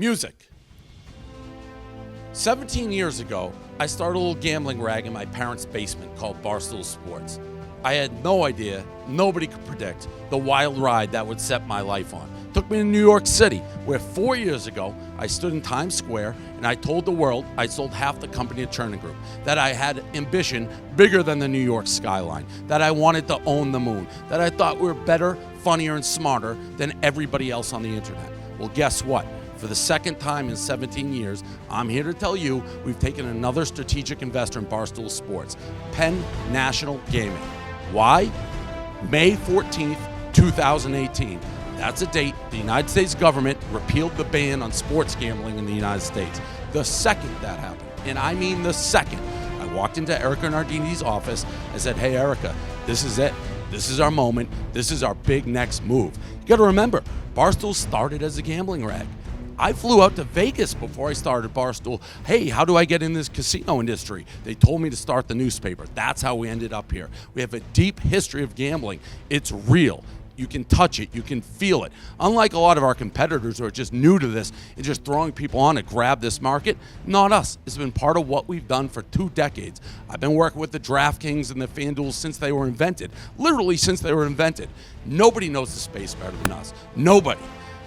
Music. 17 years ago, I started a little gambling rag in my parents' basement called Barstool Sports. I had no idea, nobody could predict, the wild ride that would set my life on. Took me to New York City, where 4 years ago, I stood in Times Square and I told the world I sold half the company to Chernin Group, that I had ambition bigger than the New York skyline, that I wanted to own the moon, that I thought we were better, funnier, and smarter than everybody else on the internet. Well, guess what? For the second time in 17 years, I'm here to tell you we've taken another strategic investor in Barstool Sports, Penn National Gaming. Why? May 14th, 2018. That's a date the United States government repealed the ban on sports gambling in the United States. The second that happened, and I mean the second, I walked into Erica Nardini's office. I said, hey, Erica, this is it. This is our moment. This is our big next move. You got to remember, Barstool started as a gambling rag. I flew out to Vegas before I started Barstool. Hey, how do I get in this casino industry? They told me to start the newspaper. That's how we ended up here. We have a deep history of gambling. It's real. You can touch it. You can feel it. Unlike a lot of our competitors who are just new to this and just throwing people on to grab this market, not us. It's been part of what we've done for 2 decades. I've been working with the DraftKings and the FanDuel since they were invented. Literally since they were invented. Nobody knows the space better than us. Nobody.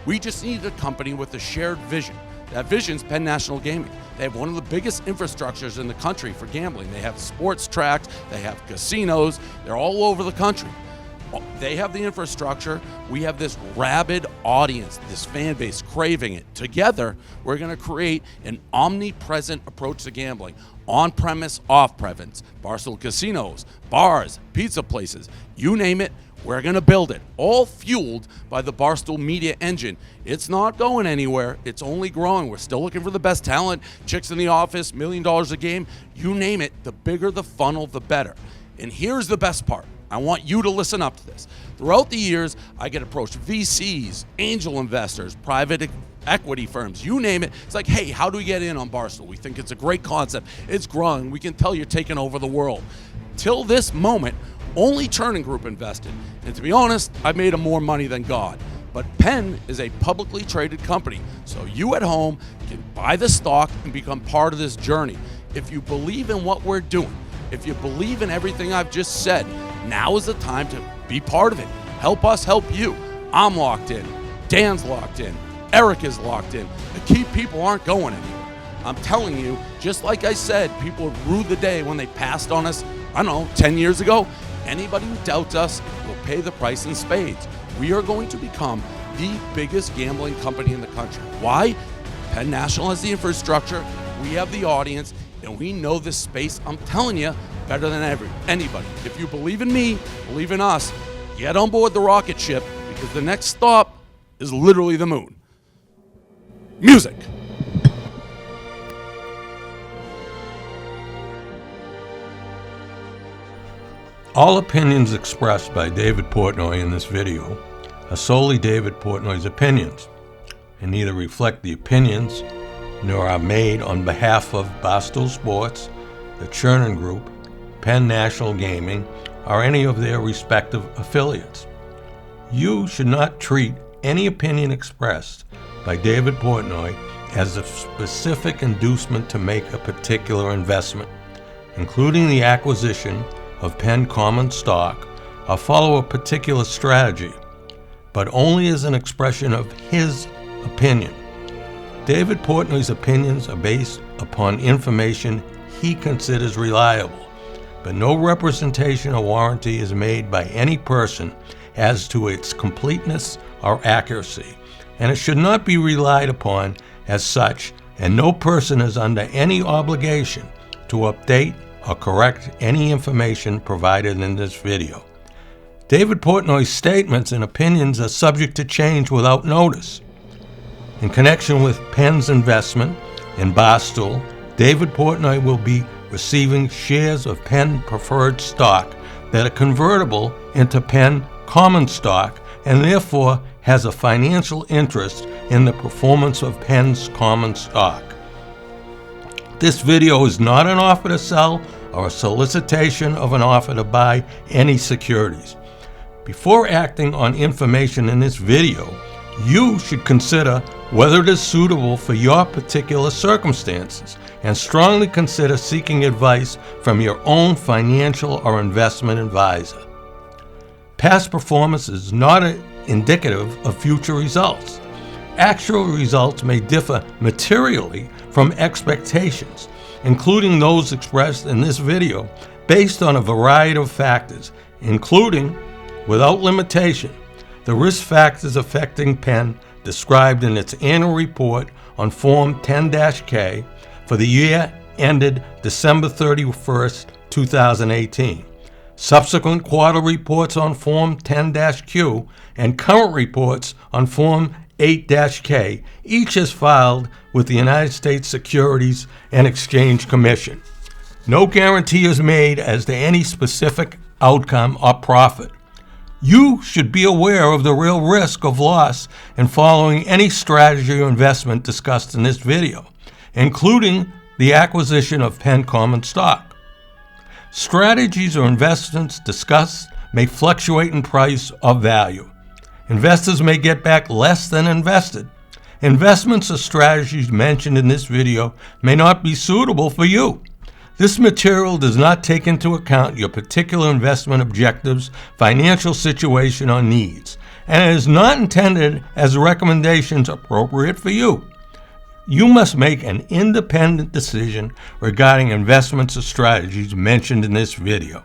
We just needed a company with a shared vision. That vision's Penn National Gaming. They have one of the biggest infrastructures in the country for gambling. They have sports tracks, they have casinos, they're all over the country. They have the infrastructure. We have this rabid audience, this fan base craving it. Together, we're going to create an omnipresent approach to gambling. On-premise, off-premise, Barstool casinos, bars, pizza places, you name it. We're going to build it, all fueled by the Barstool media engine. It's not going anywhere. It's only growing. We're still looking for the best talent, chicks in the office, $1 million a game. You name it, the bigger the funnel, the better. And here's the best part. I want you to listen up to this. Throughout the years, I get approached VCs, angel investors, private equity firms, you name it. It's like, hey, how do we get in on Barstool? We think it's a great concept. It's growing. We can tell you're taking over the world. Till this moment, only Chernin Group invested. And to be honest, I made more money than God. But Penn is a publicly traded company, so you at home can buy the stock and become part of this journey. If you believe in what we're doing, if you believe in everything I've just said, now is the time to be part of it. Help us help you. I'm locked in. Dan's locked in. Eric is locked in. The key people aren't going anywhere. I'm telling you, just like I said, people rue the day when they passed on us, 10 years ago. Anybody who doubts us will pay the price in spades. We are going to become the biggest gambling company in the country. Why? Penn National has the infrastructure, we have the audience, and we know this space, I'm telling you, better than anybody. If you believe in me, believe in us, get on board the rocket ship, because the next stop is literally the moon. Music. All opinions expressed by David Portnoy in this video are solely David Portnoy's opinions and neither reflect the opinions nor are made on behalf of Barstool Sports, the Chernin Group, Penn National Gaming, or any of their respective affiliates. You should not treat any opinion expressed by David Portnoy as a specific inducement to make a particular investment, including the acquisition of Penn common stock, or follow a particular strategy, but only as an expression of his opinion. David Portnoy's opinions are based upon information he considers reliable, but no representation or warranty is made by any person as to its completeness or accuracy, and it should not be relied upon as such, and no person is under any obligation to update or correct any information provided in this video. David Portnoy's statements and opinions are subject to change without notice. In connection with Penn's investment in Barstool, David Portnoy will be receiving shares of Penn preferred stock that are convertible into Penn common stock and therefore has a financial interest in the performance of Penn's common stock. This video is not an offer to sell or a solicitation of an offer to buy any securities. Before acting on information in this video, You should consider whether it is suitable for your particular circumstances and strongly consider seeking advice from your own financial or investment advisor. Past performance is not indicative of future results. Actual results may differ materially from expectations, including those expressed in this video, based on a variety of factors, including, without limitation, the risk factors affecting Penn described in its annual report on Form 10-K for the year ended December 31st, 2018. Subsequent quarter reports on Form 10-Q and current reports on Form 8-K, each is filed with the United States Securities and Exchange Commission. No guarantee is made as to any specific outcome or profit. You should be aware of the real risk of loss in following any strategy or investment discussed in this video, including the acquisition of Penn common stock. Strategies or investments discussed may fluctuate in price or value. Investors may get back less than invested. Investments or strategies mentioned in this video may not be suitable for you. This material does not take into account your particular investment objectives, financial situation, or needs, and it is not intended as recommendations appropriate for you. You must make an independent decision regarding investments or strategies mentioned in this video.